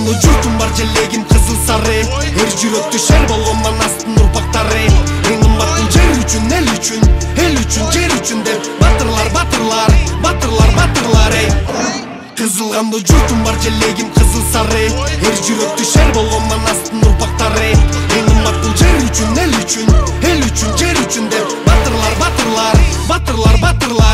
Кызылгандуу журтум бар желегим кызыл сары, эр жүрөктү шер болгондон астын урпактары. Эң кымбаттуу жер үчүн, эл үчүн, жер үчүн деп батырлар, эй. Кызылгандуу журтум бар желегим кызыл сары, эр жүрөктү шер болгондон астын урпактары. Эң кымбаттуу жер үчүн, эл үчүн, жер үчүн деп батырлар,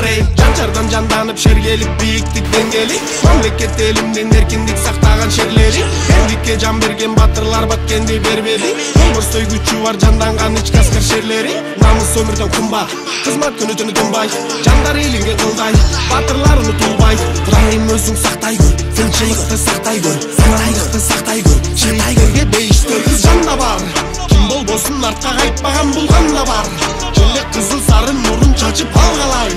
эй. Жанчардан жанданып шер келип бийиктик деңгели, мамлекет элимдин эркиндик сактаган шерлери. Элдикке жан берген батырлар баткенди бербеди. Болбостой күчү бар жанданган ички аскер шерлери. Намыс өмүрдөн кымбат, кызмат күнү түнү тынбай, жандар элинге кылдай, батырлар унутулбай. Кудайым өзүң сактай көр, тынчылыкты сактай көр, сынайлыкты сактай көр, шайтайгерге бейиштер кыз жанда бар. Ким болбосун артка кайтпаган булган да бар. Желек кызыл сары нурун чачып алгалай,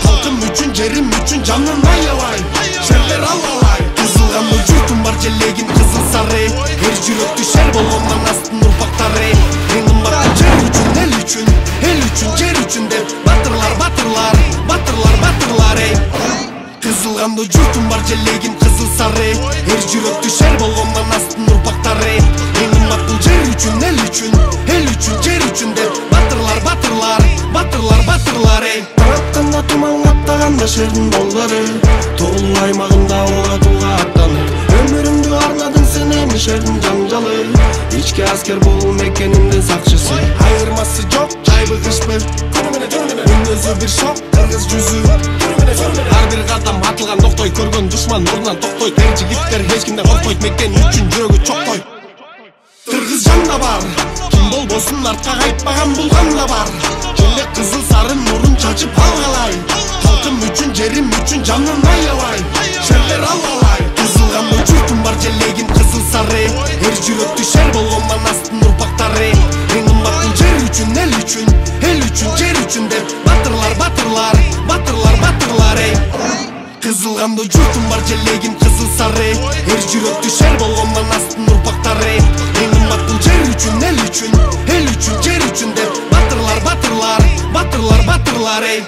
халкым үчүн, жерим үчүн жанын аябай, шерлер алгалай. Кызылгандуу журтум бар желегим кызыл сары, эр жүрөктү шер болгондон астын урпактары. Эң кымбаттуу жер үчүн, эл үчүн, жер үчүн деп батырлар, эй. Кызылгандуу журтум бар желегим кызыл сары, эр жүрөктү шер болгондон астын урпактары. Эң кымбаттуу жер үчүн, эл үчүн, жер үчүн деп батырлар, эй. Таратканда туман каптаганда шердин болдору, тоолуу аймагында ого тулга аттанып, өмүрүмдү арнадың сен эми шердин жаңжалы. Ички аскер болуу мекенimдин сакчысы, айырмасы жок жайбы кышпы, өзү бир шок кыргыз жүзү. Ар бир кадам атылган токтой, көргөн душман ордунан токтойт. Эр жигиттер эч кимден коркпойт, мекен үчүн жүрөгү чоктойт. Кыргыз жанда бар, ким болбосун артка кайтпаган булган да бар. Желек кызыл сары нурун чачып алгалай, халкым үчүн, жерим үчүн жанын аябай, шерлер алгалай. Кызылгандуу журтум бар желегим кызыл сары, эр жүрөктү шер болгондон астын урпактары. Эң кымбаттуу жер үчүн, эл үчүн, жер үчүн деп батырлар, эй. Кызылгандуу журтум бар желегим кызыл сары, эр жүрөктү шер болгондон астын урпактары. Эң кымбаттуу жер үчүн, эл үчүн, жер үчүн деп батырлар, эй.